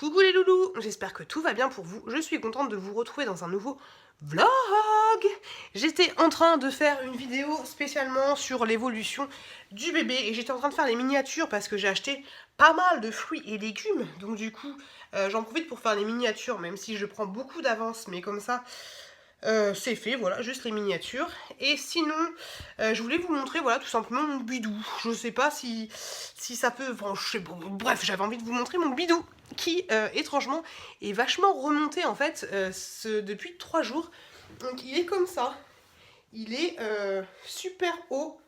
Coucou les loulous, j'espère que tout va bien pour vous. Je suis contente de vous retrouver dans un nouveau vlog. J'étais en train de faire une vidéo spécialement sur l'évolution du bébé et j'étais en train de faire les miniatures parce que j'ai acheté pas mal de fruits et légumes. Donc du coup, j'en profite pour faire les miniatures, même si je prends beaucoup d'avance, mais comme ça... c'est fait, voilà, juste les miniatures. Et sinon, je voulais vous montrer, voilà, tout simplement mon bidou. Je sais pas si ça peut... Enfin, je sais pas, bref, j'avais envie de vous montrer mon bidou qui, étrangement, est vachement remonté, en fait, depuis 3 jours. Donc, il est comme ça. Il est super haut.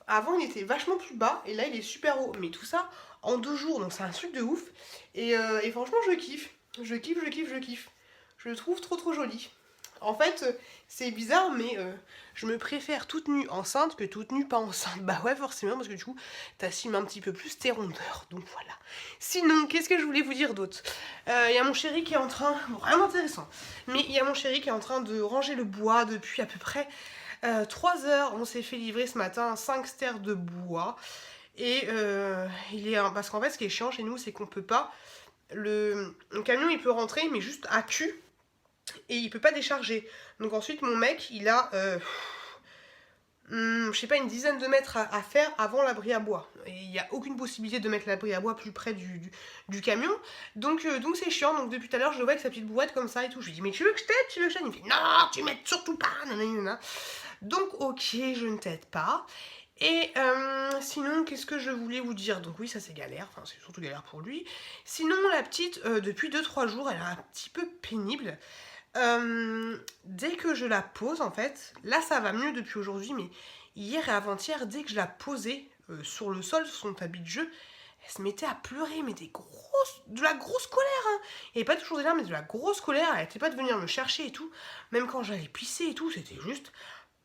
Avant, il était vachement plus bas, et là, il est super haut. Mais tout ça, en 2 jours, donc c'est un truc de ouf. Et franchement, je kiffe. Je kiffe, je kiffe, je kiffe. Je le trouve trop trop joli. En fait, c'est bizarre, mais je me préfère toute nue enceinte que toute nue pas enceinte. Bah ouais, forcément, parce que du coup, t'assumes un petit peu plus tes rondeurs. Donc voilà. Sinon, qu'est-ce que je voulais vous dire d'autre? Il y a mon chéri qui est en train... Vraiment intéressant. Mais il y a mon chéri qui est en train de ranger le bois depuis à peu près 3 heures. On s'est fait livrer ce matin 5 stères de bois. Et il est... Parce qu'en fait, ce qui est chiant chez nous, c'est qu'on peut pas... Le camion, il peut rentrer, mais juste à cul. Et il peut pas décharger. Donc ensuite mon mec il a je sais pas une dizaine de mètres à faire avant l'abri à bois. Et il n'y a aucune possibilité de mettre l'abri à bois plus près du camion. Donc c'est chiant. Donc depuis tout à l'heure je le vois avec sa petite brouette comme ça et tout. Je lui dis mais tu veux que je t'aide? Tu veux que je t'aide? Il me fait non tu m'aides surtout pas. Nanana. Donc ok je ne t'aide pas. Et sinon, qu'est-ce que je voulais vous dire? Donc oui, ça c'est galère, enfin c'est surtout galère pour lui. Sinon, la petite, depuis 2-3 jours, elle est un petit peu pénible. Dès que je la pose en fait, là ça va mieux depuis aujourd'hui, mais hier et avant-hier, dès que je la posais sur le sol, sur son tapis de jeu, elle se mettait à pleurer, mais de la grosse colère, hein. Et pas toujours des larmes, mais de la grosse colère, elle était pas de venir me chercher et tout, même quand j'allais pisser et tout, c'était juste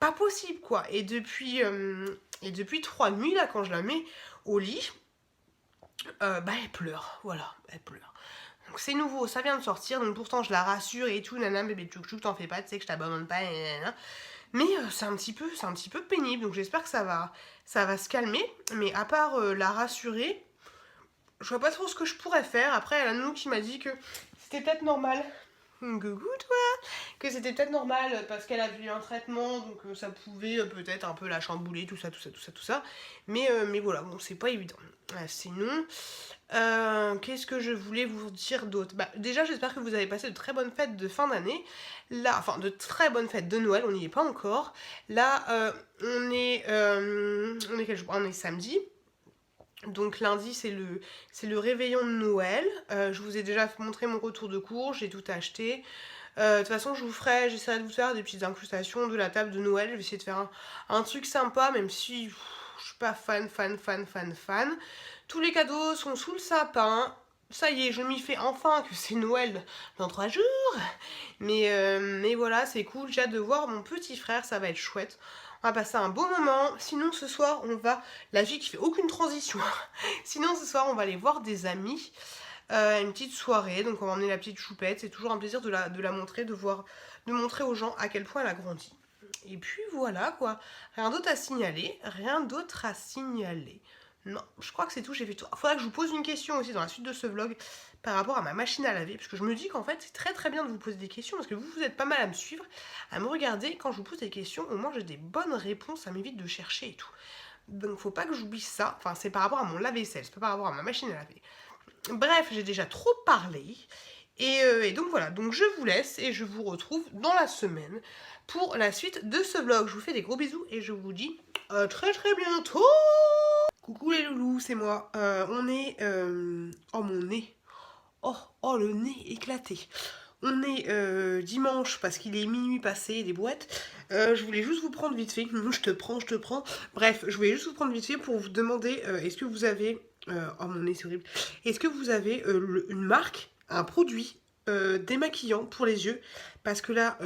pas possible quoi. Et depuis 3 nuits là, quand je la mets au lit, bah elle pleure, voilà, elle pleure. Donc c'est nouveau, ça vient de sortir, donc pourtant je la rassure et tout, nanana, bébé tchouk tchouk, t'en fais pas, tu sais que je t'abandonne pas, nanana. Mais c'est un petit peu pénible, donc j'espère que ça va se calmer. Mais à part la rassurer, je vois pas trop ce que je pourrais faire. Après, elle a Nounou qui m'a dit que c'était peut-être normal. Coucou toi! Que c'était peut-être normal parce qu'elle a vu un traitement, donc ça pouvait peut-être un peu la chambouler, tout ça, tout ça, tout ça, tout ça. Mais voilà, bon, c'est pas évident. Sinon, qu'est-ce que je voulais vous dire d'autre? Bah, déjà, j'espère que vous avez passé de très bonnes fêtes de fin d'année. Là, enfin, de très bonnes fêtes de Noël, on n'y est pas encore. Là, on est quel jour? On est samedi. Donc lundi c'est le réveillon de Noël. Je vous ai déjà montré mon retour de cours, j'ai tout acheté. De toute façon j'essaierai de vous faire des petites incrustations de la table de Noël. Je vais essayer de faire un truc sympa, même si je suis pas fan. Tous les cadeaux sont sous le sapin. Ça y est, je m'y fais enfin que c'est Noël dans 3 jours. Mais voilà, c'est cool. J'ai hâte de voir mon petit frère, ça va être chouette. On va passer un beau moment. Sinon ce soir on va... La vie qui fait aucune transition. Sinon ce soir on va aller voir des amis. Une petite soirée. Donc on va emmener la petite choupette. C'est toujours un plaisir de la montrer, de montrer aux gens à quel point elle a grandi. Et puis voilà quoi. Rien d'autre à signaler. Non, je crois que c'est tout, j'ai fait tout. Faudra que je vous pose une question aussi dans la suite de ce vlog par rapport à ma machine à laver, parce que je me dis qu'en fait c'est très très bien de vous poser des questions, parce que vous êtes pas mal à me suivre, à me regarder. Quand je vous pose des questions, au moins j'ai des bonnes réponses, ça m'évite de chercher et tout. Donc faut pas que j'oublie ça, enfin c'est par rapport à mon lave-vaisselle, c'est pas par rapport à ma machine à laver. Bref, j'ai déjà trop parlé, et donc voilà, donc je vous laisse et je vous retrouve dans la semaine pour la suite de ce vlog. Je vous fais des gros bisous et je vous dis à très très bientôt. Coucou les loulous, c'est moi. On est... Oh mon nez. Oh le nez éclaté. On est dimanche parce qu'il est minuit passé, des boîtes. Je voulais juste vous prendre vite fait. Je te prends. Bref, je voulais juste vous prendre vite fait pour vous demander est-ce que vous avez... oh mon nez, c'est horrible. Est-ce que vous avez une marque, un produit démaquillant pour les yeux? Parce que là...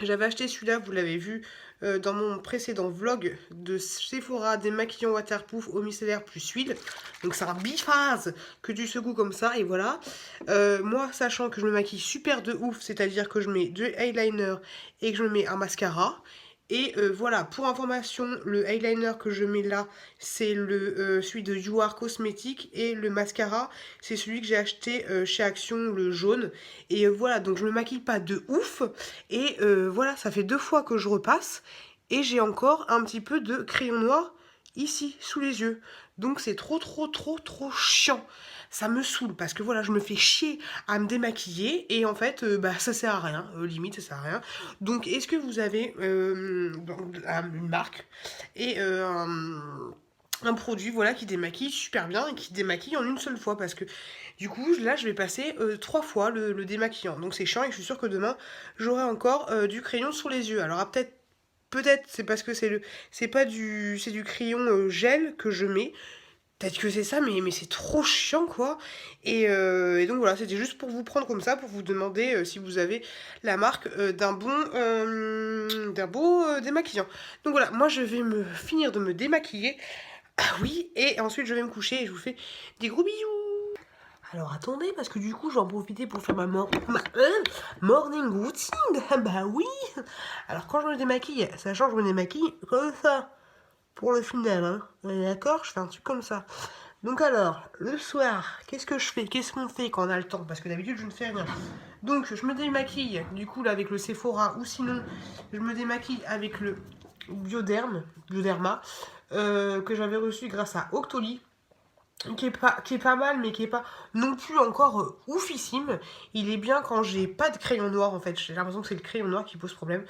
j'avais acheté celui-là, vous l'avez vu dans mon précédent vlog de Sephora, démaquillant waterproof eau micellaire plus huile. Donc c'est un biphase que tu secoues comme ça et voilà. Moi, sachant que je me maquille super de ouf, c'est-à-dire que je mets 2 eyeliners et que je me mets un mascara. Et voilà, pour information, le eyeliner que je mets là, c'est celui de You Are Cosmetics. Et le mascara, c'est celui que j'ai acheté chez Action, le jaune. Et voilà, donc je me maquille pas de ouf. Et voilà, ça fait 2 fois que je repasse. Et j'ai encore un petit peu de crayon noir ici, sous les yeux. Donc c'est trop chiant. Ça me saoule parce que voilà, je me fais chier à me démaquiller et en fait, bah ça sert à rien, limite ça sert à rien. Donc est-ce que vous avez une marque et un produit voilà qui démaquille super bien et qui démaquille en une seule fois parce que du coup là je vais passer 3 fois le démaquillant. Donc c'est chiant et je suis sûre que demain j'aurai encore du crayon sur les yeux. Alors peut-être c'est parce que c'est du crayon gel que je mets. Peut-être que c'est ça, mais c'est trop chiant, quoi. Et donc voilà, c'était juste pour vous prendre comme ça, pour vous demander si vous avez la marque d'un beau démaquillant. Donc voilà, moi je vais finir de me démaquiller. Ah oui, et ensuite je vais me coucher et je vous fais des gros bisous. Alors attendez, parce que du coup, je vais en profiter pour faire ma morning routine. Bah oui. Alors quand je me démaquille, sachant que je me démaquille comme ça. Pour le final, hein. D'accord, je fais un truc comme ça. Donc alors, le soir, qu'est-ce que je fais? Qu'est-ce qu'on fait quand on a le temps? Parce que d'habitude, je ne fais rien. Donc, je me démaquille, du coup, là, avec le Sephora, ou sinon, je me démaquille avec le Bioderma, que j'avais reçu grâce à Octoly, qui est pas mal, mais qui est pas non plus encore oufissime. Il est bien quand j'ai pas de crayon noir, en fait. J'ai l'impression que c'est le crayon noir qui pose problème.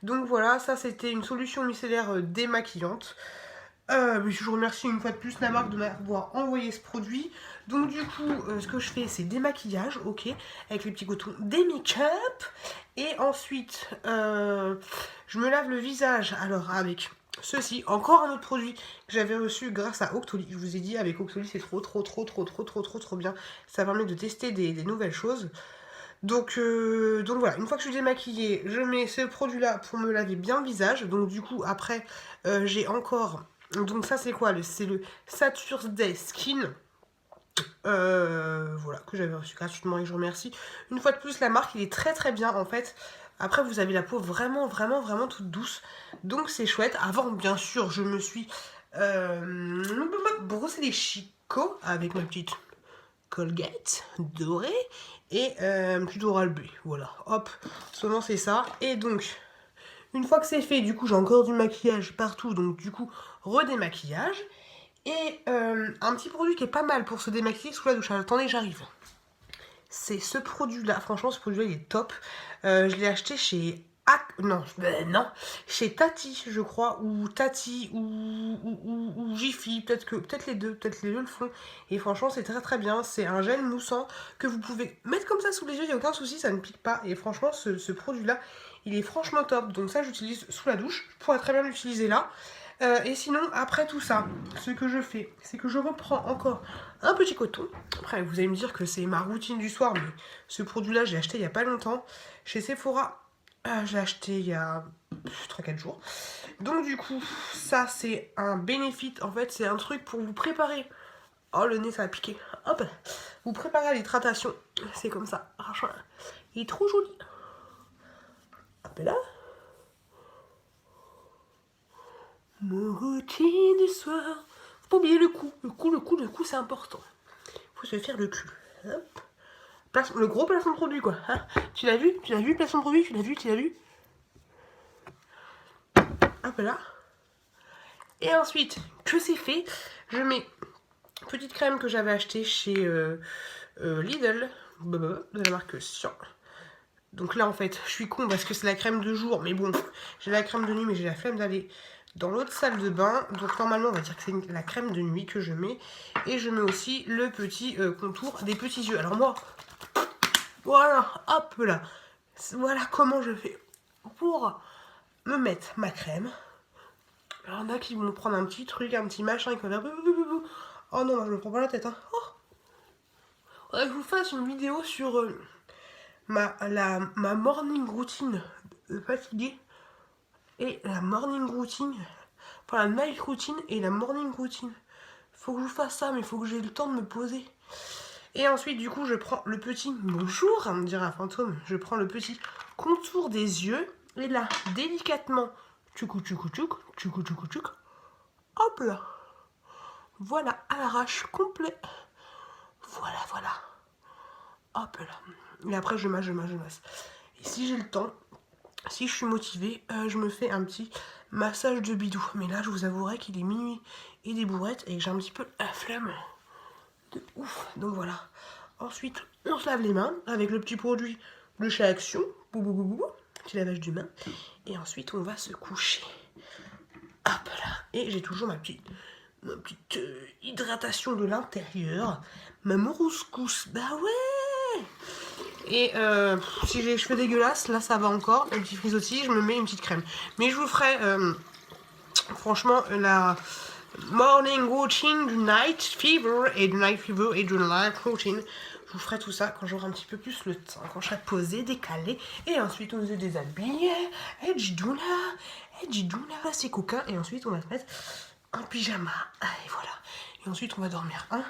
Donc voilà, ça, c'était une solution micellaire démaquillante. Je vous remercie une fois de plus la marque de m'avoir envoyé ce produit. Donc du coup, ce que je fais, c'est des maquillages, ok, avec les petits cotons, des make-up. Et ensuite, je me lave le visage, alors avec ceci, encore un autre produit que j'avais reçu grâce à Octoly. Je vous ai dit, avec Octoly, c'est trop bien. Ça permet de tester des nouvelles choses. Donc voilà, une fois que je suis démaquillée, je mets ce produit-là pour me laver bien le visage. Donc du coup, après, j'ai encore... Donc ça c'est quoi? C'est le Saturday Skin. Voilà, que j'avais reçu gratuitement et je vous remercie. Une fois de plus, la marque, il est très bien en fait. Après, vous avez la peau vraiment toute douce. Donc c'est chouette. Avant, bien sûr, je me suis brossé les chicots avec ma petite Colgate dorée et un petit Oral-B. Voilà, hop, seulement c'est ça. Et donc, une fois que c'est fait, du coup, j'ai encore du maquillage partout. Donc, du coup, redémaquillage. Et un petit produit qui est pas mal pour se démaquiller sous la douche. Alors, attendez, j'arrive. C'est ce produit-là. Franchement, ce produit-là, il est top. Je l'ai acheté chez... non, chez Tati, je crois, ou Tati, ou Jiffy, peut-être les deux le font. Et franchement, c'est très bien. C'est un gel moussant que vous pouvez mettre comme ça sous les yeux, il n'y a aucun souci, ça ne pique pas. Et franchement, ce produit-là, il est franchement top. Donc ça, j'utilise sous la douche. Je pourrais très bien l'utiliser là. Et sinon, après tout ça, ce que je fais, c'est que je reprends encore un petit coton. Après, vous allez me dire que c'est ma routine du soir, mais ce produit-là, j'ai acheté il n'y a pas longtemps chez Sephora. Je l'ai acheté il y a 3-4 jours. Donc du coup, ça c'est un bénéfice. En fait, c'est un truc pour vous préparer. Oh, le nez, ça a piqué. Hop. Vous préparez à l'hydratation. C'est comme ça. Il est trop joli. Hop là. Mon routine du soir. Faut pas oublier le cou. Le cou, c'est important. Faut se faire le cul. Hop. Le gros placement de produit, quoi. Hein, tu l'as vu, placement de produit, tu l'as vu. Hop là. Et ensuite, que c'est fait, je mets petite crème que j'avais achetée chez Lidl, de la marque Sion. Donc là, en fait, je suis con parce que c'est la crème de jour, mais bon, j'ai la crème de nuit, mais j'ai la flemme d'aller dans l'autre salle de bain. Donc normalement, on va dire que c'est la crème de nuit que je mets. Et je mets aussi le petit contour des petits yeux. Alors moi, voilà, hop là. Voilà comment je fais pour me mettre ma crème. Alors, il y en a qui vont prendre un petit truc, un petit machin, et qui vont faire... Oh non, moi, je me prends pas la tête. Hein. Oh. Faudrait que je vous fasse une vidéo sur ma morning routine fatiguée et la morning routine, enfin la night routine et la morning routine. Faut que je vous fasse ça, mais il faut que j'ai le temps de me poser. Et ensuite, du coup, je prends le petit... Bonjour, me dira Fantôme. Je prends le petit contour des yeux. Et là, délicatement, Tchoukou, tchoukou, tchouk, tchoukou, tchoukou, tchouk. Hop là. Voilà, à l'arrache, complet. Voilà, voilà. Hop là. Et après, je masse. Et si j'ai le temps, si je suis motivée, je me fais un petit massage de bidou. Mais là, je vous avouerai qu'il est minuit et des bourrettes et que j'ai un petit peu la flemme de ouf. Donc voilà. Ensuite, on se lave les mains avec le petit produit de chez Action. Petit lavage d'humain. Et ensuite, on va se coucher. Hop là. Et j'ai toujours ma petite hydratation de l'intérieur. Ma morouscousse. Bah ouais. Et si j'ai les cheveux dégueulasses, là ça va encore. Un petit frisottis, je me mets une petite crème. Mais je vous ferai franchement la morning routine du night fever et du night routine. Je vous ferai tout ça quand j'aurai un petit peu plus le temps, quand je serai posée, décalée. Et ensuite on se déshabille. Et Jidouna, c'est coquin. Et ensuite on va se mettre un pyjama. Et voilà. Et ensuite on va dormir. Hein.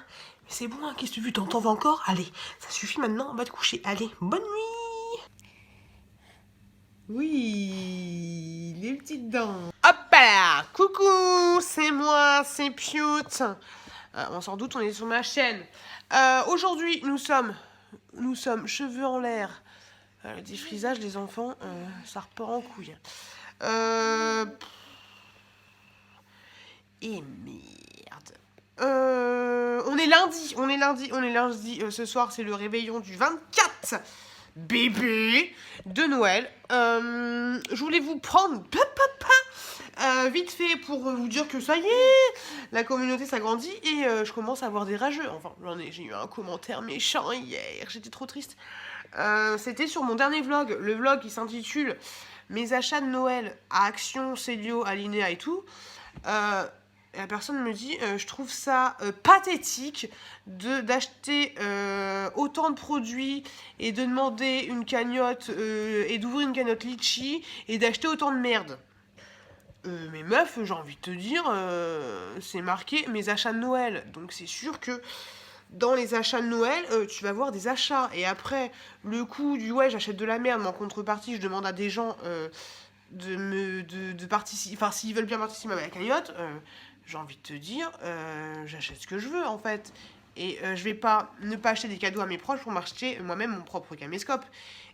Mais c'est bon, hein, qu'est-ce que tu veux, t'en veux encore? Allez, ça suffit maintenant, on va te coucher. Allez, bonne nuit. Oui, les petites dents. Hop là, coucou, c'est moi, c'est Pioute. On s'en doute, on est sur ma chaîne. Aujourd'hui, nous sommes cheveux en l'air. Le défrisage des enfants, ça repart en couille. Et merde. On est lundi. Ce soir, c'est le réveillon du 24 bébé de Noël. Je voulais vous prendre vite fait pour vous dire que ça y est, la communauté s'agrandit et je commence à avoir des rageux. Enfin, j'ai eu un commentaire méchant hier, j'étais trop triste. C'était sur mon dernier vlog, le vlog qui s'intitule Mes achats de Noël à Action, Célio, Alinéa et tout. La personne me dit je trouve ça pathétique d'acheter autant de produits et de demander une cagnotte et d'ouvrir une cagnotte litchi et d'acheter autant de merde. Mais meuf, j'ai envie de te dire, c'est marqué mes achats de Noël. Donc c'est sûr que dans les achats de Noël, tu vas voir des achats. Et après, le coup du ouais, j'achète de la merde, mais en contrepartie, je demande à des gens de participer. Enfin, s'ils veulent bien participer à ma cagnotte, j'ai envie de te dire, j'achète ce que je veux en fait. Et je vais pas ne pas acheter des cadeaux à mes proches pour m'acheter moi-même mon propre caméscope.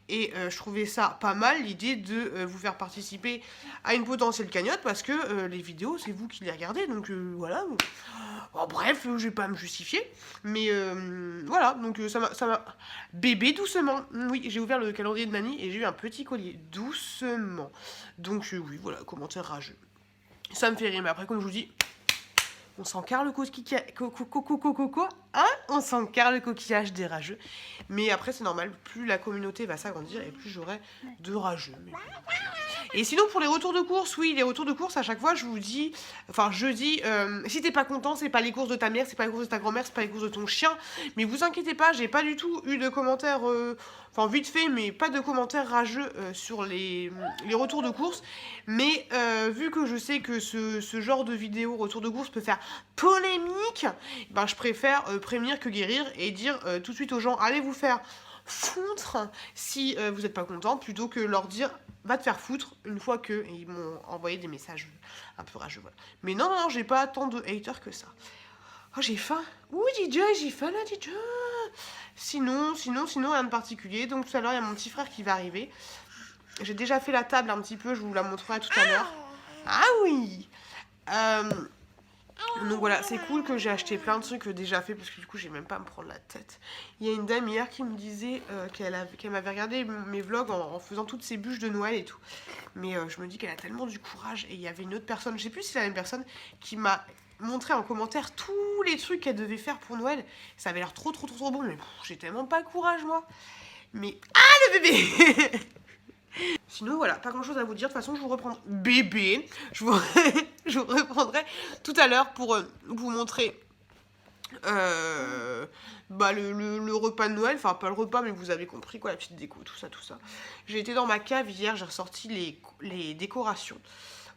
Et je trouvais ça pas mal l'idée de vous faire participer à une potentielle cagnotte parce que les vidéos c'est vous qui les regardez donc voilà. Bon, bref, je vais pas me justifier mais voilà donc ça m'a bébé doucement. Oui, j'ai ouvert le calendrier de Nani et j'ai eu un petit collier doucement. Donc oui, voilà, commentaire rageux. Ça me fait rire mais après comme je vous dis, on s'encarre le on s'encarre le coquillage des rageux. Mais après, c'est normal, plus la communauté va s'agrandir et plus j'aurai de rageux. Et sinon, pour les retours de course, oui, les retours de course, à chaque fois, je vous dis, si t'es pas content, c'est pas les courses de ta mère, c'est pas les courses de ta grand-mère, c'est pas les courses de ton chien. Mais vous inquiétez pas, j'ai pas du tout eu de commentaires, vite fait, mais pas de commentaires rageux sur les retours de course. Mais vu que je sais que ce genre de vidéo, retour de course, peut faire polémique, ben, je préfère prévenir que guérir et dire tout de suite aux gens, allez vous faire foutre si vous n'êtes pas content, plutôt que leur dire va te faire foutre une fois que ils m'ont envoyé des messages un peu rageux. Voilà. Mais non, j'ai pas tant de haters que ça. Oh, j'ai faim. Ouh, DJ, j'ai faim là, DJ. Sinon, rien de particulier. Donc tout à l'heure, il y a mon petit frère qui va arriver. J'ai déjà fait la table un petit peu, je vous la montrerai tout à l'heure. Ah oui. Donc voilà, c'est cool que j'ai acheté plein de trucs déjà faits parce que du coup j'ai même pas à me prendre la tête. Il y a une dame hier qui me disait qu'elle m'avait regardé mes vlogs en faisant toutes ces bûches de Noël et tout. Mais je me dis qu'elle a tellement du courage. Et il y avait une autre personne, je sais plus si c'est la même personne, qui m'a montré en commentaire tous les trucs qu'elle devait faire pour Noël. Ça avait l'air trop bon, mais j'ai tellement pas le courage moi. Mais ah le bébé. Sinon voilà, pas grand chose à vous dire, de toute façon je vous reprendrai bébé, je vous reprendrai tout à l'heure pour vous montrer le repas de Noël, enfin pas le repas mais vous avez compris quoi, la petite déco, tout ça. J'ai été dans ma cave hier, j'ai ressorti les décorations.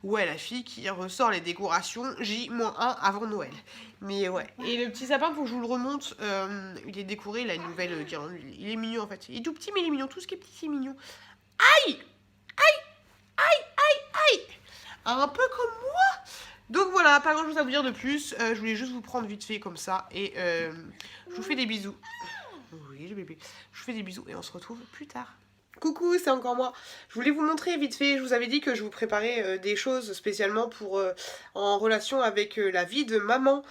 Ouais, la fille qui ressort les décorations J-1 avant Noël. Mais ouais. Et le petit sapin, faut que je vous le remonte. Il est décoré, il a une nouvelle guirlande. Il est mignon en fait. Il est tout petit mais il est mignon. Tout ce qui est petit c'est mignon. Aïe! un peu comme moi. Donc voilà, pas grand chose à vous dire de plus. Je voulais juste vous prendre vite fait comme ça. Et je vous fais des bisous. Oui, le bébé. Je vous fais des bisous et on se retrouve plus tard. Coucou, c'est encore moi. Je voulais vous montrer vite fait, je vous avais dit que je vous préparais des choses spécialement pour en relation avec la vie de maman.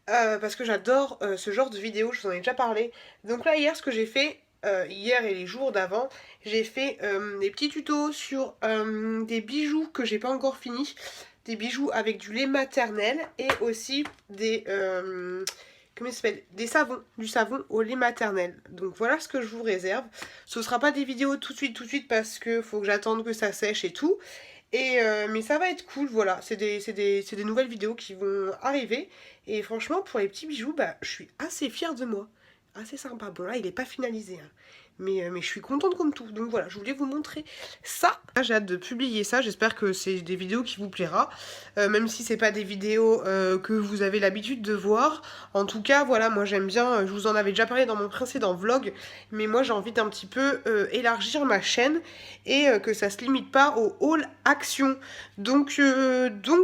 Parce que j'adore ce genre de vidéos, je vous en ai déjà parlé. Donc là, hier, ce que j'ai fait, hier et les jours d'avant, j'ai fait des petits tutos sur des bijoux que j'ai pas encore fini. Des bijoux avec du lait maternel et aussi des... comment ça s'appelle? Des savons, du savon au lait maternel. Donc voilà ce que je vous réserve. Ce ne sera pas des vidéos tout de suite parce que faut que j'attende que ça sèche et tout. Et mais ça va être cool, voilà. C'est des nouvelles vidéos qui vont arriver. Et franchement, pour les petits bijoux, bah, je suis assez fière de moi. Assez sympa. Bon là, il n'est pas finalisé, hein. Mais je suis contente comme tout. Donc voilà, je voulais vous montrer ça. J'ai hâte de publier ça. J'espère que c'est des vidéos qui vous plaira. Même si c'est pas des vidéos que vous avez l'habitude de voir. En tout cas, voilà, moi j'aime bien. Je vous en avais déjà parlé dans mon précédent vlog. Mais moi j'ai envie d'un petit peu élargir ma chaîne. Et que ça se limite pas au haul action. Donc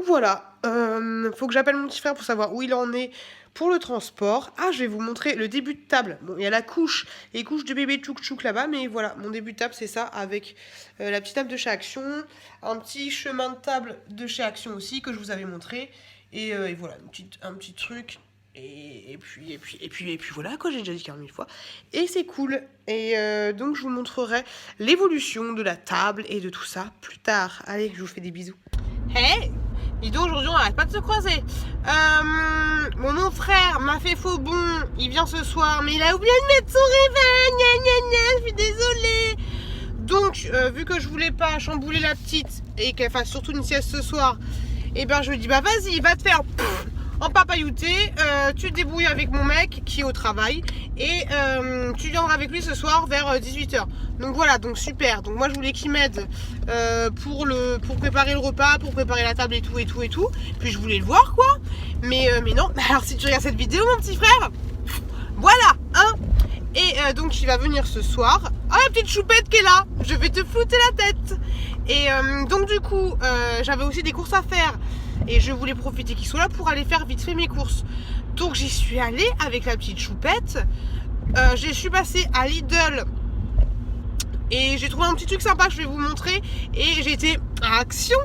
voilà. Faut que j'appelle mon petit frère pour savoir où il en est. Pour le transport, je vais vous montrer le début de table. Bon, il y a la couche, les couches de bébé tchouk tchouk là-bas, mais voilà, mon début de table c'est ça, avec la petite table de chez Action, un petit chemin de table de chez Action aussi que je vous avais montré, et voilà, un petit truc, et puis voilà quoi, j'ai déjà dit 40 000 fois, et c'est cool. Et donc je vous montrerai l'évolution de la table et de tout ça plus tard. Allez, je vous fais des bisous. Hey! Dis donc, aujourd'hui on n'arrête pas de se croiser. Mon frère m'a fait faux bon, il vient ce soir, mais il a oublié de mettre son réveil. Gna gna gna, je suis désolée. Donc, vu que je voulais pas chambouler la petite et qu'elle fasse surtout une sieste ce soir, et ben je lui dis bah vas-y, va te faire en papayouté, tu te débrouilles avec mon mec qui est au travail et tu viendras avec lui ce soir vers 18 h. Donc voilà, donc super. Donc moi je voulais qu'il m'aide pour préparer le repas, pour préparer la table et tout. Puis je voulais le voir quoi. Mais non. Alors si tu regardes cette vidéo mon petit frère, voilà, hein. Et donc il va venir ce soir. Ah la petite choupette qui est là, je vais te flouter la tête. Et donc du coup j'avais aussi des courses à faire. Et je voulais profiter qu'il soit là pour aller faire vite fait mes courses. Donc j'y suis allée avec la petite choupette. Je suis passée à Lidl. Et j'ai trouvé un petit truc sympa que je vais vous montrer. Et j'ai été à Action.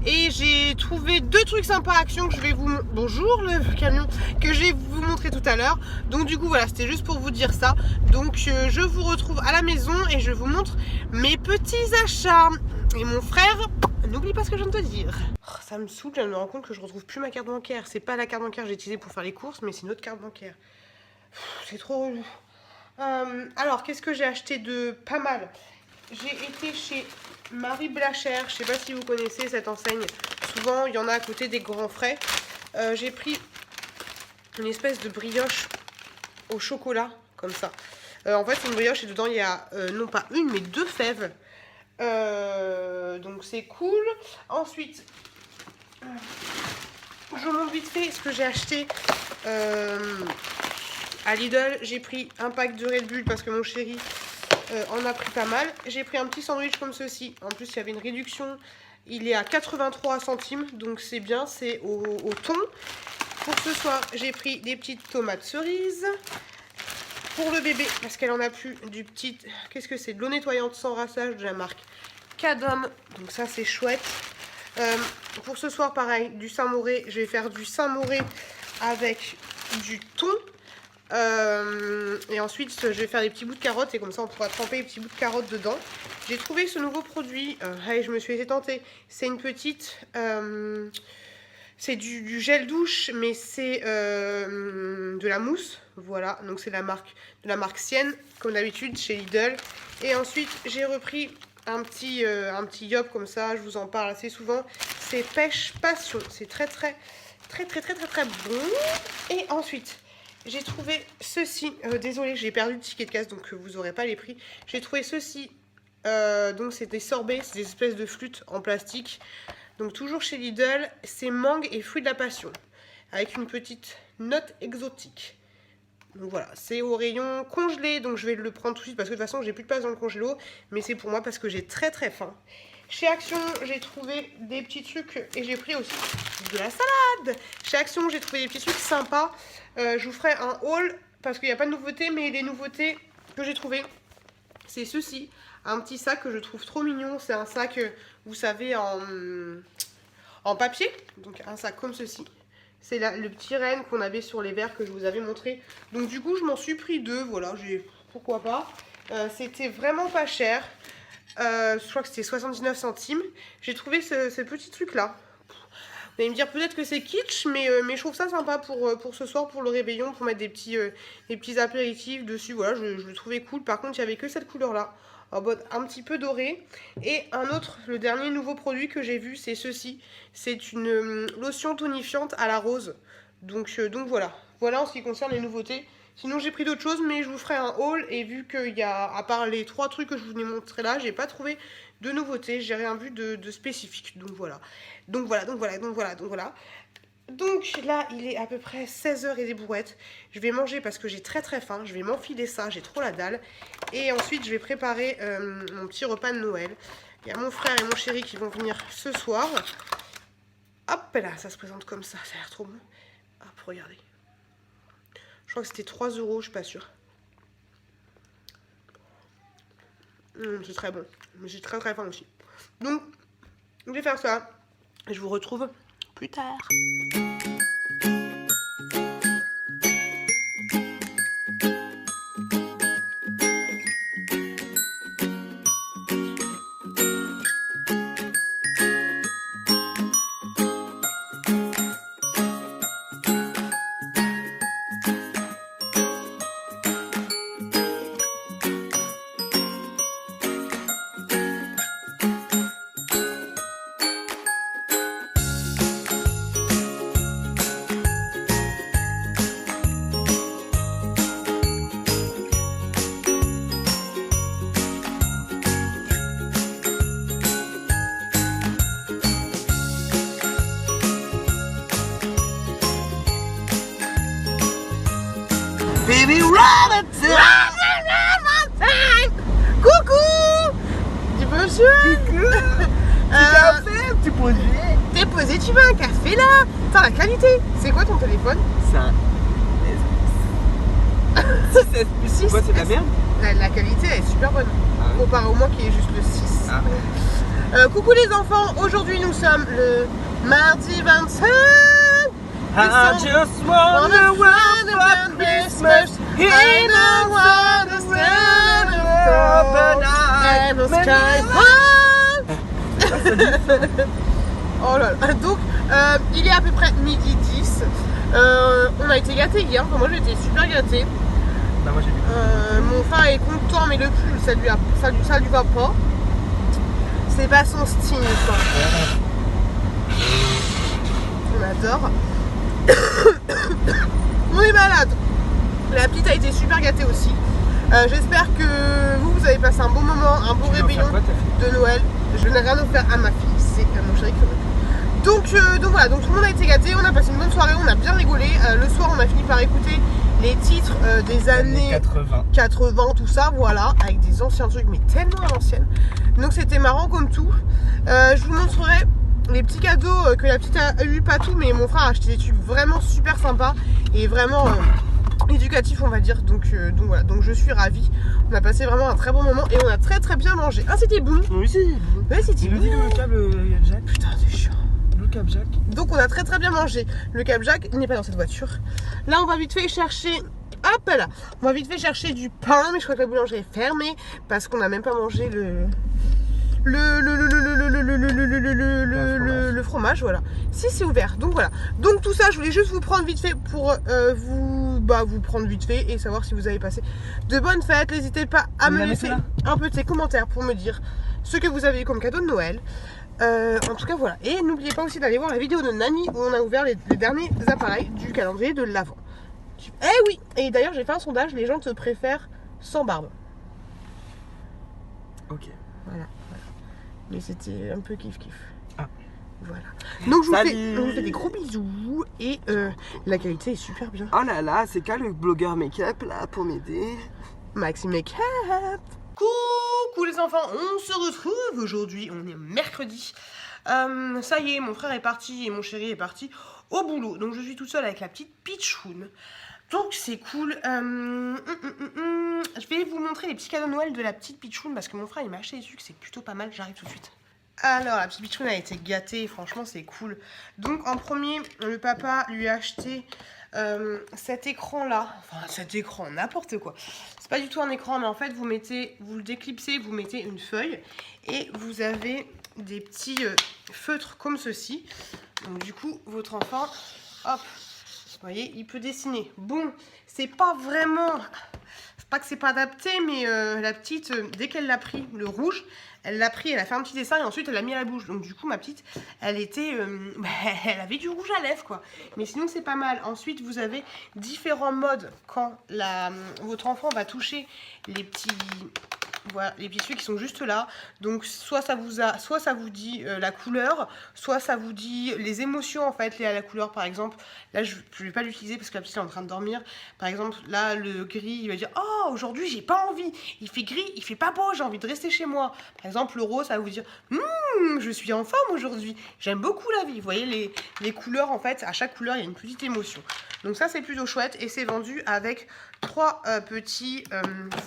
Et j'ai trouvé deux trucs sympas à Action que je vais vous... Bonjour le camion. Que je vais vous montrer tout à l'heure. Donc du coup voilà, c'était juste pour vous dire ça. Donc je vous retrouve à la maison et je vous montre mes petits achats. Et mon frère... N'oublie pas ce que je viens de te dire. Oh, ça me saoule, je me rends compte que je retrouve plus ma carte bancaire. C'est pas la carte bancaire que j'ai utilisée pour faire les courses, mais c'est une autre carte bancaire. C'est trop relou. Alors, qu'est-ce que j'ai acheté de pas mal? J'ai été chez Marie Blachère. Je sais pas si vous connaissez cette enseigne. Souvent, il y en a à côté des grands frais. J'ai pris une espèce de brioche au chocolat, comme ça. En fait, c'est une brioche et dedans, il y a non pas une, mais deux fèves. Donc c'est cool. Ensuite, je vous montre vite fait ce que j'ai acheté à Lidl. J'ai pris un pack de Red Bull parce que mon chéri en a pris pas mal. J'ai pris un petit sandwich comme ceci. En plus, il y avait une réduction. Il est à 83 centimes, donc c'est bien, c'est au thon. Pour ce soir, j'ai pris des petites tomates cerises. Pour le bébé, parce qu'elle en a plus, du petit... Qu'est-ce que c'est? De l'eau nettoyante sans rinçage de la marque Cadom. Donc ça, c'est chouette. Pour ce soir, pareil, du Saint-Moré. Je vais faire du Saint-Moré avec du thon. Et ensuite, je vais faire des petits bouts de carottes. Et comme ça, on pourra tremper les petits bouts de carottes dedans. J'ai trouvé ce nouveau produit. Allez, je me suis tentée. C'est une petite... c'est du gel douche, mais c'est de la mousse. Voilà, donc c'est de la marque Sienne, comme d'habitude, chez Lidl. Et ensuite, j'ai repris un petit yop comme ça, je vous en parle assez souvent. C'est Pêche Passion, c'est très bon. Et ensuite, j'ai trouvé ceci. Désolée, j'ai perdu le ticket de caisse, donc vous n'aurez pas les prix. J'ai trouvé ceci. Donc c'est des sorbets, c'est des espèces de flûtes en plastique. Donc toujours chez Lidl, c'est mangue et fruits de la passion. Avec une petite note exotique. Donc voilà, c'est au rayon congelé, donc je vais le prendre tout de suite parce que de toute façon j'ai plus de place dans le congélo. Mais c'est pour moi parce que j'ai très faim. Chez Action, j'ai trouvé des petits trucs et j'ai pris aussi de la salade. Chez Action, j'ai trouvé des petits trucs sympas. Je vous ferai un haul parce qu'il n'y a pas de nouveautés, mais les nouveautés que j'ai trouvées, c'est ceci. Un petit sac que je trouve trop mignon. C'est un sac, vous savez, en papier. Donc un sac comme ceci. C'est le petit renne qu'on avait sur les verres que je vous avais montré. Donc du coup, je m'en suis pris 2. Voilà, pourquoi pas. C'était vraiment pas cher. Je crois que c'était 79 centimes. J'ai trouvé ce petit truc là. Vous allez me dire peut-être que c'est kitsch, mais je trouve ça sympa pour ce soir, pour le réveillon, pour mettre des petits apéritifs dessus. Voilà, je le trouvais cool. Par contre, il n'y avait que cette couleur là, en mode un petit peu doré. Et un autre, le dernier nouveau produit que j'ai vu, c'est ceci. C'est une lotion tonifiante à la rose. Donc voilà. Voilà en ce qui concerne les nouveautés. Sinon j'ai pris d'autres choses, mais je vous ferai un haul. Et vu qu'il y a, à part les 3 trucs que je vous ai montré là, j'ai pas trouvé de nouveautés. J'ai rien vu de spécifique. Donc voilà. Donc là, il est à peu près 16h et des brouettes. Je vais manger parce que j'ai très faim. Je vais m'enfiler ça, j'ai trop la dalle. Et ensuite, je vais préparer mon petit repas de Noël. Il y a mon frère et mon chéri qui vont venir ce soir. Hop là, ça se présente comme ça a l'air trop bon. Hop, regardez. Je crois que c'était 3 €, je suis pas sûre. C'est très bon. Mais j'ai très faim aussi. Donc, je vais faire ça. Je vous retrouve plus tard. Baby, run time. Coucou. Tu peux me suivre? Café, tu posé. T'es posé, tu veux un café là? Attends, la qualité. C'est quoi ton téléphone? C'est un 6S Plus. C'est quoi, c'est de la merde? La qualité elle est super bonne. Ah oui. Comparé au moi qui est juste le 6. Ah. Coucou les enfants, aujourd'hui nous sommes le mardi 25. I just wanna run around Christmas in a wonderland and the sky high. Oh là là. Donc il est à peu près midi 10. On a été gâtés hier, enfin, moi j'ai été super gâtée. Bah moi j'ai vu. Mon frère est content mais le pull ça lui va pas. C'est pas son style quoi. On adore. On est malade. La petite a été super gâtée aussi. J'espère que vous avez passé un bon moment, un bon réveillon de Noël. Je n'ai rien offert à ma fille, c'est mon chéri qui veut. Donc voilà, donc tout le monde a été gâté, on a passé une bonne soirée, on a bien rigolé. Le soir on a fini par écouter les titres des années 80, tout ça, voilà, avec des anciens trucs, mais tellement à l'ancienne. Donc c'était marrant comme tout. Je vous montrerai les petits cadeaux que la petite a eu, pas tout, mais mon frère a acheté des trucs vraiment super sympas et vraiment éducatifs, on va dire. Donc voilà, donc je suis ravie. On a passé vraiment un très bon moment et on a très bien mangé. Ah, c'était bon. Oui, c'est bon. Ouais, c'était Il bon. nous dit le câble Jack. Putain, c'est chiant. Le câble Jack. Donc on a très bien mangé. Le Cap Jack n'est pas dans cette voiture. Là, on va vite fait chercher. Hop là. On va vite fait chercher du pain, mais je crois que la boulangerie est fermée parce qu'on n'a même pas mangé le fromage, voilà. Si, c'est ouvert, donc voilà. Donc tout ça, je voulais juste vous prendre vite fait pour vous prendre vite fait et savoir si vous avez passé de bonnes fêtes. N'hésitez pas à me laisser un peu de commentaires pour me dire ce que vous avez eu comme cadeau de Noël. En tout cas, voilà. Et n'oubliez pas aussi d'aller voir la vidéo de Nani où on a ouvert les derniers appareils du calendrier de l'Avent. Eh oui. Et d'ailleurs, j'ai fait un sondage, les gens te préfèrent sans barbe. Ok. Voilà. Mais c'était un peu kiff. Ah. Voilà. Donc je vous fais des gros bisous et la qualité est super bien. Oh là là, c'est quand le blogueur make-up là pour m'aider? Maxi Make-up. Coucou les les enfants, on se retrouve aujourd'hui, on est mercredi. Ça y est, mon frère est parti et mon chéri est parti au boulot. Donc je suis toute seule avec la petite Pichoun. Donc c'est cool. Je vais vous montrer les petits cadeaux de Noël de la petite Pichoun parce que mon frère il m'a acheté des sucres, c'est plutôt pas mal, j'arrive tout de suite. Alors la petite Pichoun a été gâtée, franchement c'est cool. Donc en premier, le papa lui a acheté cet écran là, enfin cet écran, n'importe quoi. C'est pas du tout un écran, mais en fait vous le déclipsez, vous mettez une feuille et vous avez des petits feutres comme ceci. Donc du coup votre enfant, hop, vous voyez, il peut dessiner. Bon, c'est pas vraiment, c'est pas que c'est pas adapté, mais la petite, dès qu'elle l'a pris, le rouge, elle l'a pris, elle a fait un petit dessin et ensuite elle l'a mis à la bouche. Donc du coup ma petite, elle était, elle avait du rouge à lèvres quoi. Mais sinon c'est pas mal. Ensuite vous avez différents modes quand votre enfant va toucher les petits, voilà, les petits yeux qui sont juste là. Donc soit ça vous dit la couleur, soit ça vous dit les émotions en fait liées à la couleur. Par exemple, là je vais pas l'utiliser parce que la petite est en train de dormir. Par exemple, là le gris, il va dire oh aujourd'hui j'ai pas envie. Il fait gris, il fait pas beau, j'ai envie de rester chez moi. Par exemple, le rose, ça va vous dire je suis en forme aujourd'hui. J'aime beaucoup la vie. Vous voyez les couleurs en fait. À chaque couleur il y a une petite émotion. Donc ça c'est plutôt chouette et c'est vendu avec 3 petits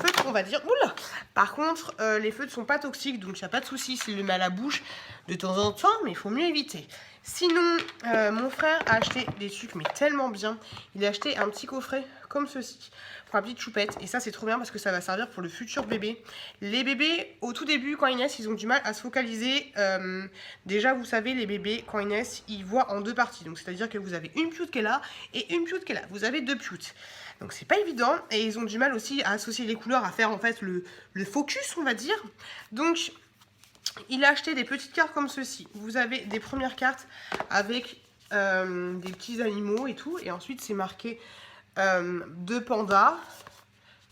feutres on va dire. Oula. Par contre les feutres sont pas toxiques donc il n'y a pas de souci s'il le met à la bouche de temps en temps, mais il faut mieux éviter. Sinon mon frère a acheté des sucres mais tellement bien. Il a acheté un petit coffret comme ceci pour la petite choupette et ça c'est trop bien parce que ça va servir pour le futur bébé. Les bébés au tout début quand ils naissent ils ont du mal à se focaliser. Déjà vous savez les bébés quand ils naissent ils voient en 2 parties, donc c'est à dire que vous avez une pioute qui est là et une pioute qui est là, vous avez 2 pioutes. Donc c'est pas évident et ils ont du mal aussi à associer les couleurs, à faire en fait le focus on va dire. Donc il a acheté des petites cartes comme ceci. Vous avez des premières cartes avec des petits animaux et tout. Et ensuite c'est marqué 2 pandas,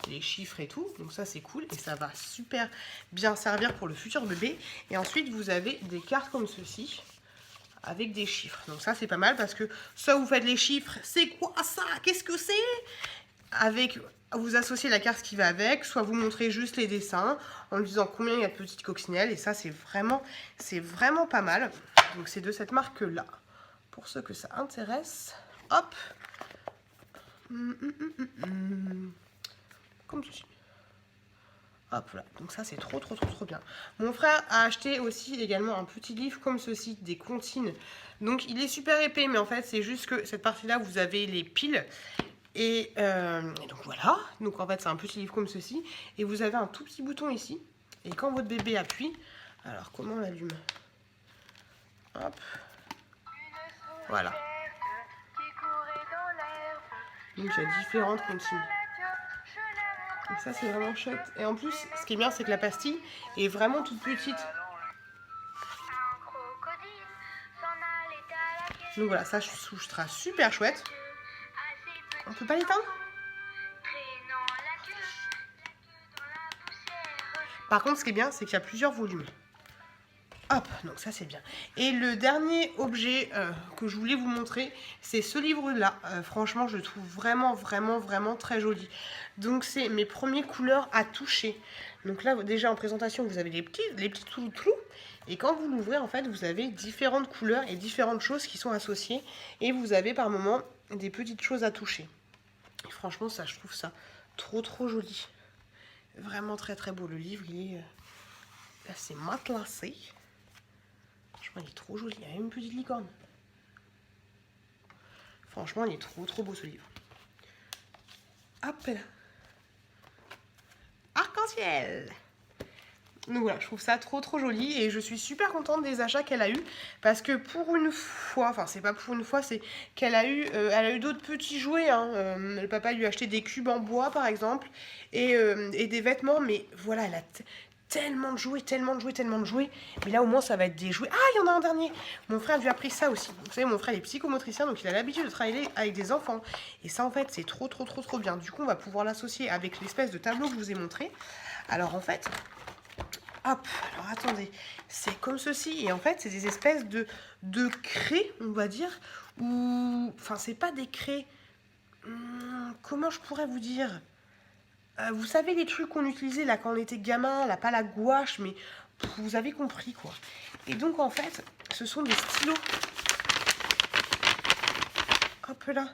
les chiffres et tout. Donc ça c'est cool et ça va super bien servir pour le futur bébé. Et ensuite vous avez des cartes comme ceci avec des chiffres. Donc ça c'est pas mal parce que soit vous faites les chiffres, c'est quoi ça? Qu'est-ce que c'est? Avec, vous associez la carte qui va avec, soit vous montrez juste les dessins en disant combien il y a de petites coccinelles. Et ça c'est vraiment pas mal. Donc c'est de cette marque là. Pour ceux que ça intéresse, hop, comme ceci. Hop là, donc ça c'est trop bien. Mon frère a acheté aussi également un petit livre comme ceci, des comptines. Donc il est super épais, mais en fait c'est juste que cette partie là vous avez les piles. Et donc voilà, donc en fait c'est un petit livre comme ceci. Et vous avez un tout petit bouton ici. Et quand votre bébé appuie, alors comment on l'allume? Hop, voilà. Donc il y a différentes comptines. Donc ça c'est vraiment chouette. Et en plus, ce qui est bien, c'est que la pastille est vraiment toute petite. Donc voilà, ça sera super chouette. On peut pas l'éteindre? Par contre, ce qui est bien, c'est qu'il y a plusieurs volumes. Hop, donc ça c'est bien. Et le dernier objet que je voulais vous montrer, c'est ce livre-là. Franchement, je le trouve vraiment très joli. Donc c'est mes premières couleurs à toucher. Donc là, déjà en présentation, vous avez les petits trous. Et quand vous l'ouvrez, en fait, vous avez différentes couleurs et différentes choses qui sont associées. Et vous avez par moments des petites choses à toucher. Et franchement, ça, je trouve ça trop joli. Vraiment très beau. Le livre, il est assez matelassé. Franchement, il est trop joli. Il y a même une petite licorne. Franchement, il est trop beau ce livre. Hop là. Arc-en-ciel. Donc voilà, je trouve ça trop joli et je suis super contente des achats qu'elle a eu parce que pour une fois, enfin c'est pas pour une fois, c'est qu'elle a eu, elle a eu d'autres petits jouets. Hein. Le papa lui a acheté des cubes en bois par exemple et des vêtements, mais voilà, elle a tellement de jouets. Mais là au moins ça va être des jouets. Ah, il y en a un dernier. Mon frère lui a pris ça aussi. Vous savez, mon frère est psychomotricien donc il a l'habitude de travailler avec des enfants et ça en fait c'est trop bien. Du coup on va pouvoir l'associer avec l'espèce de tableau que je vous ai montré. Alors en fait. Hop, alors attendez, c'est comme ceci, et en fait c'est des espèces de craies, on va dire, ou, enfin c'est pas des craies, comment je pourrais vous dire, Vous savez les trucs qu'on utilisait là quand on était gamin, là pas la gouache, mais vous avez compris quoi. Et donc en fait, ce sont des stylos. Hop là.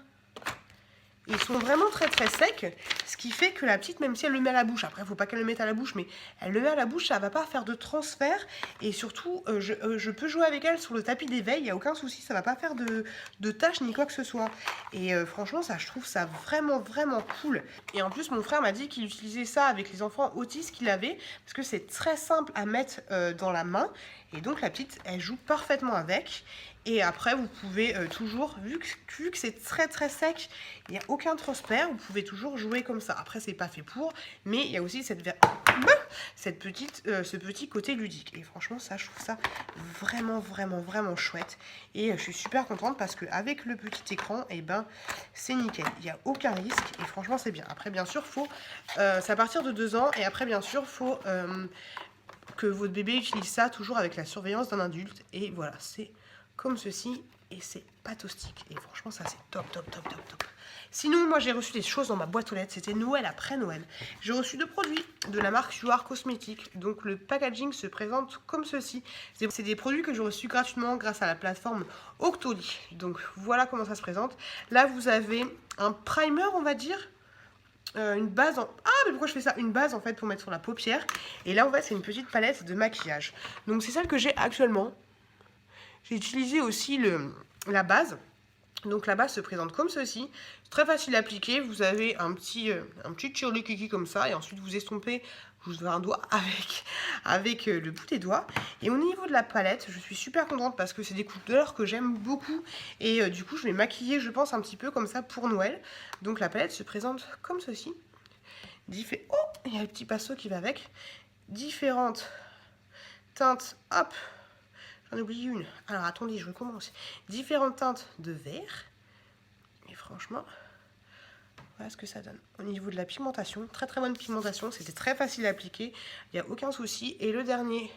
Ils sont vraiment très très secs, ce qui fait que la petite, même si elle le met à la bouche, après il ne faut pas qu'elle le mette à la bouche, mais elle le met à la bouche, ça ne va pas faire de transfert. Et surtout, je peux jouer avec elle sur le tapis d'éveil, il n'y a aucun souci, ça ne va pas faire de tâches ni quoi que ce soit. Et franchement, ça, je trouve ça vraiment vraiment cool. Et en plus, mon frère m'a dit qu'il utilisait ça avec les enfants autistes qu'il avait, parce que c'est très simple à mettre dans la main. Et donc la petite, elle joue parfaitement avec. Et après, vous pouvez toujours, vu que c'est très très sec, il n'y a aucun transfert, vous pouvez toujours jouer comme ça. Après, c'est pas fait pour, mais il y a aussi ce petit côté ludique. Et franchement, ça, je trouve ça vraiment vraiment vraiment chouette. Et je suis super contente parce qu'avec le petit écran, et ben, c'est nickel. Il n'y a aucun risque et franchement, c'est bien. Après, bien sûr, c'est à partir de 2 ans et après, bien sûr, faut que votre bébé utilise ça toujours avec la surveillance d'un adulte. Et voilà, c'est comme ceci, et c'est patostique. Et franchement, ça, c'est top, top, top, top, top. Sinon, moi, j'ai reçu des choses dans ma boîte aux lettres. C'était Noël après Noël. J'ai reçu 2 produits de la marque You Are Cosmetics. Donc, le packaging se présente comme ceci. C'est des produits que j'ai reçus gratuitement grâce à la plateforme Octoly. Donc, voilà comment ça se présente. Là, vous avez un primer, on va dire. Une base en... Ah, mais pourquoi je fais ça? Une base, en fait, pour mettre sur la paupière. Et là, en fait, c'est une petite palette de maquillage. Donc, c'est celle que j'ai actuellement. J'ai utilisé aussi la base. Donc la base se présente comme ceci. C'est très facile à appliquer. Vous avez un petit tire kiki comme ça. Et ensuite vous estompez, vous avez un doigt avec le bout des doigts. Et au niveau de la palette, je suis super contente parce que c'est des couleurs que j'aime beaucoup. Et du coup je vais maquiller, je pense, un petit peu comme ça pour Noël. Donc la palette se présente comme ceci. Oh, il y a le petit pinceau qui va avec. Différentes teintes. Hop. J'en ai oublié une. Alors attendez, je recommence. Différentes teintes de vert. Et franchement, voilà ce que ça donne. Au niveau de la pigmentation, très très bonne pigmentation. C'était très facile à appliquer. Il n'y a aucun souci. Et le dernier,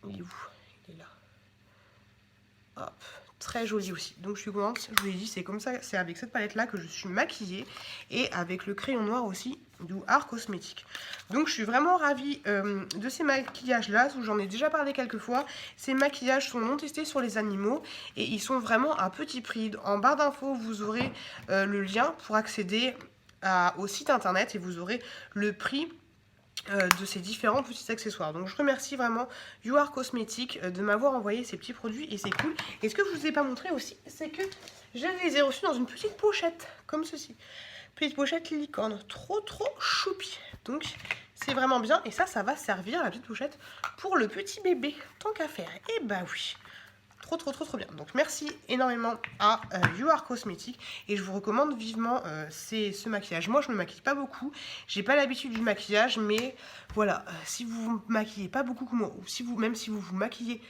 il est où? Il est là. Hop. Très joli aussi. Donc je suis contente. Je vous l'ai dit, c'est comme ça. C'est avec cette palette là que je suis maquillée. Et avec le crayon noir aussi du You Are Cosmetics. Donc je suis vraiment ravie de ces maquillages là, où j'en ai déjà parlé quelques fois. Ces maquillages sont non testés sur les animaux et ils sont vraiment à petit prix. En barre d'infos, vous aurez le lien pour accéder au site internet et vous aurez le prix de ces différents petits accessoires. Donc je remercie vraiment You Are Cosmetics de m'avoir envoyé ces petits produits et c'est cool. Et ce que je vous ai pas montré aussi, c'est que je les ai reçus dans une petite pochette comme ceci. Petite pochette licorne, trop choupi. Donc c'est vraiment bien et ça va servir, la petite pochette, pour le petit bébé, tant qu'à faire. Et bah oui, trop bien. Donc merci énormément à You Are Cosmetics et je vous recommande vivement ce maquillage. Moi je me maquille pas beaucoup, j'ai pas l'habitude du maquillage, mais voilà, si vous vous maquillez pas beaucoup comme moi, ou même si vous vous maquillez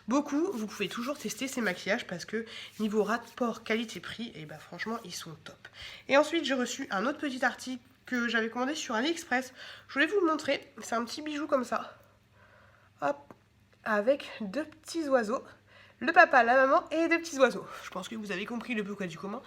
beaucoup, vous pouvez toujours tester ces maquillages parce que niveau rapport qualité-prix, et bah franchement ils sont top. Et ensuite j'ai reçu un autre petit article que j'avais commandé sur AliExpress. Je voulais vous le montrer, c'est un petit bijou comme ça. Hop, avec 2 petits oiseaux. Le papa, la maman et 2 petits oiseaux. Je pense que vous avez compris le pourquoi du comment.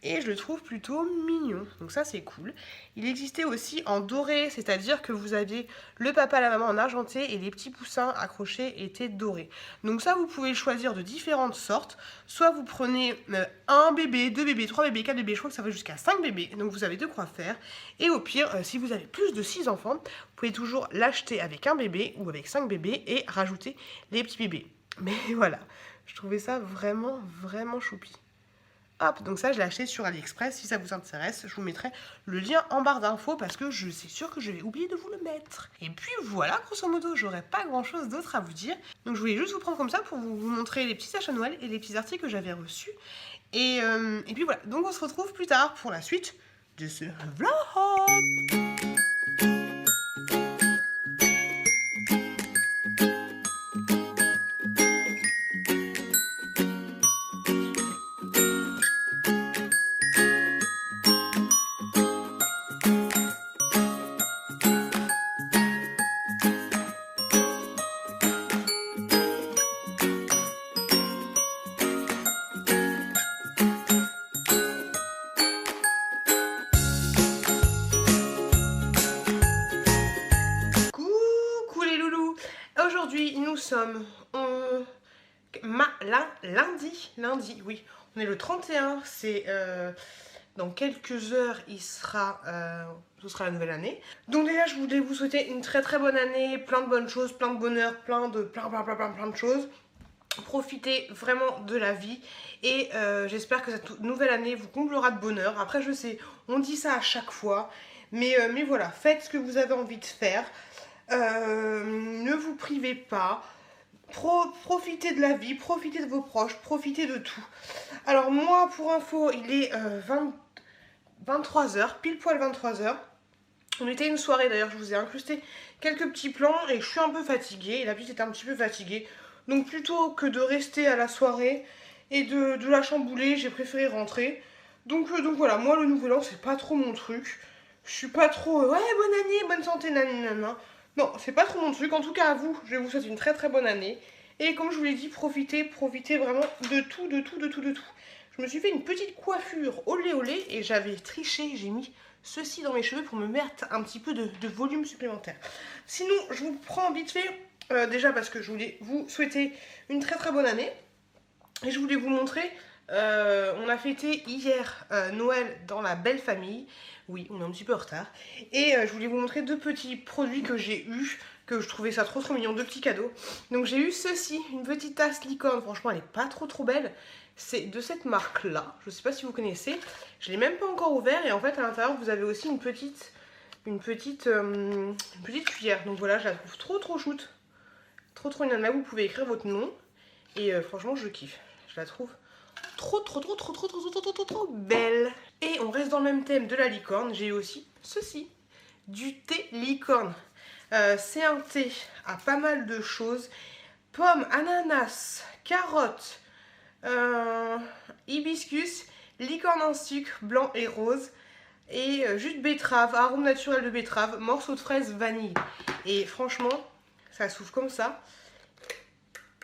Et je le trouve plutôt mignon. Donc ça, c'est cool. Il existait aussi en doré, c'est-à-dire que vous aviez le papa, la maman en argenté et les petits poussins accrochés étaient dorés. Donc ça, vous pouvez choisir de différentes sortes. Soit vous prenez un bébé, 2 bébés, 3 bébés, 4 bébés. Je crois que ça va jusqu'à 5 bébés. Donc vous avez de quoi faire. Et au pire, si vous avez plus de 6 enfants, vous pouvez toujours l'acheter avec un bébé ou avec 5 bébés et rajouter les petits bébés. Mais voilà. Je trouvais ça vraiment choupi. Hop, donc ça je l'ai acheté sur AliExpress. Si ça vous intéresse, je vous mettrai le lien en barre d'infos parce que je suis sûre que je vais oublier de vous le mettre. Et puis voilà, grosso modo, j'aurais pas grand chose d'autre à vous dire. Donc je voulais juste vous prendre comme ça pour vous montrer les petits achats Noël et les petits articles que j'avais reçus. Et puis voilà, donc on se retrouve plus tard pour la suite de ce vlog. Aujourd'hui, nous sommes lundi, oui, on est le 31, c'est dans quelques heures, ce sera la nouvelle année. Donc déjà, je voulais vous souhaiter une très très bonne année, plein de bonnes choses, plein de bonheur, plein de choses. Profitez vraiment de la vie et j'espère que cette nouvelle année vous comblera de bonheur. Après, je sais, on dit ça à chaque fois, mais voilà, faites ce que vous avez envie de faire. Ne vous privez pas. Profitez de la vie, profitez de vos proches, profitez de tout. Alors moi, pour info, il est 23h, pile poil 23h. On était une soirée d'ailleurs, je vous ai incrusté quelques petits plans et je suis un peu fatiguée. Et la petite était un petit peu fatiguée. Donc plutôt que de rester à la soirée et de la chambouler, j'ai préféré rentrer. Donc voilà, moi le nouvel an c'est pas trop mon truc. Je suis pas trop, ouais, bonne année, bonne santé, nanana. Non, c'est pas trop mon truc. En tout cas, à vous, je vous souhaite une très très bonne année. Et comme je vous l'ai dit, profitez vraiment de tout. Je me suis fait une petite coiffure olé olé et j'avais triché. J'ai mis ceci dans mes cheveux pour me mettre un petit peu de volume supplémentaire. Sinon, je vous prends vite fait, déjà parce que je voulais vous souhaiter une très très bonne année. Et je voulais vous montrer, on a fêté hier Noël dans la belle famille. Oui, on est un petit peu en retard. Et je voulais vous montrer deux petits produits que j'ai eus, que je trouvais ça trop mignon, deux petits cadeaux. Donc j'ai eu ceci, une petite tasse licorne, franchement elle est pas trop belle. C'est de cette marque là, je sais pas si vous connaissez. Je l'ai même pas encore ouvert et en fait à l'intérieur vous avez aussi une petite cuillère. Donc voilà, je la trouve trop shoot. Trop nana, vous pouvez écrire votre nom. Et franchement je kiffe, je la trouve trop belle. Et on reste dans le même thème de la licorne. J'ai eu aussi ceci, du thé licorne. C'est un thé à pas mal de choses. Pomme, ananas, carotte, hibiscus, licorne en sucre, blanc et rose. Et jus de betterave, arôme naturel de betterave, morceaux de fraise, vanille. Et franchement, ça s'ouvre comme ça.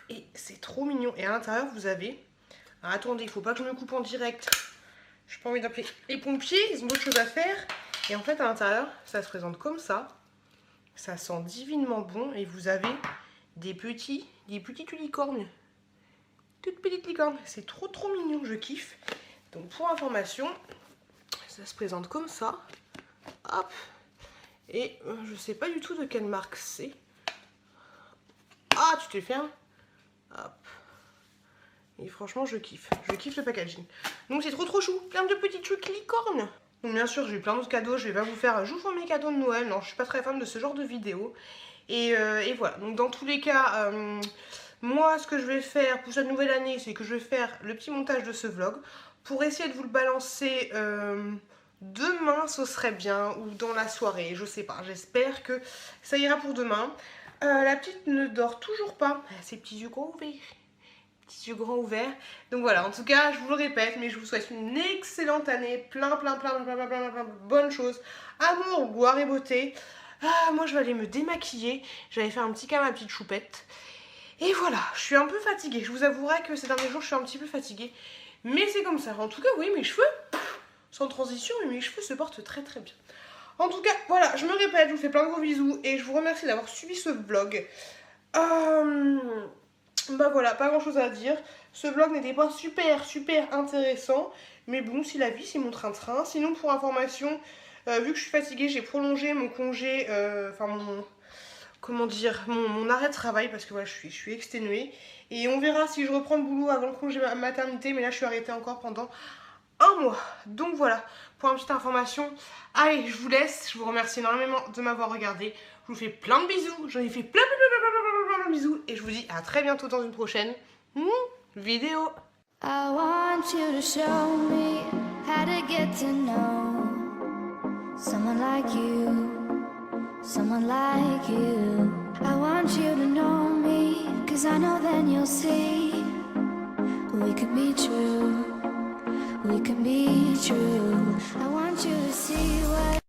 Et c'est trop mignon. Et à l'intérieur, vous avez... Alors, attendez, il faut pas que je me coupe en direct. Je n'ai pas envie d'appeler les pompiers, ils ont d'autres choses à faire. Et en fait, à l'intérieur, ça se présente comme ça. Ça sent divinement bon. Et vous avez des petites licornes. Toutes petites licornes. C'est trop mignon, je kiffe. Donc, pour information, ça se présente comme ça. Hop. Et je sais pas du tout de quelle marque c'est. Ah, tu te fermes. Hop. Et franchement, je kiffe le packaging. Donc c'est trop chou, plein de petits trucs licornes. Donc bien sûr, j'ai eu plein d'autres cadeaux, je vais pas vous faire, je vous fais mes cadeaux de Noël, non, je suis pas très fan de ce genre de vidéos. Et voilà, donc dans tous les cas, moi ce que je vais faire pour cette nouvelle année, c'est que je vais faire le petit montage de ce vlog. Pour essayer de vous le balancer demain, ce serait bien, ou dans la soirée, je sais pas, j'espère que ça ira pour demain. La petite ne dort toujours pas, elle a ses petits yeux gros ouverts. Yeux grands ouverts. Donc voilà, en tout cas, je vous le répète, mais je vous souhaite une excellente année, plein de bonnes choses, amour, gloire et beauté. Moi, je vais aller me démaquiller, j'allais faire un petit câlin à ma petite choupette. Et voilà, je suis un peu fatiguée. Je vous avouerai que ces derniers jours, je suis un petit peu fatiguée. Mais c'est comme ça. En tout cas, oui, mes cheveux, sans transition, mais mes cheveux se portent très bien. En tout cas, voilà, je me répète, je vous fais plein de gros bisous et je vous remercie d'avoir suivi ce vlog. Bah voilà, pas grand chose à dire. Ce vlog n'était pas super intéressant. Mais bon, si la vie, c'est mon train-train. Sinon, pour information, vu que je suis fatiguée, j'ai prolongé mon congé, mon arrêt de travail. Parce que voilà, je suis exténuée. Et on verra si je reprends le boulot avant le congé maternité. Mais là, je suis arrêtée encore pendant un mois. Donc voilà, pour une petite information. Allez, je vous laisse. Je vous remercie énormément de m'avoir regardé. Je vous fais plein de bisous. J'en ai fait plein de bisous. Et je vous dis à très bientôt dans une prochaine vidéo. I want you to show me how to get to know someone like you, someone like you. I want you to know me, 'cause I know then you'll see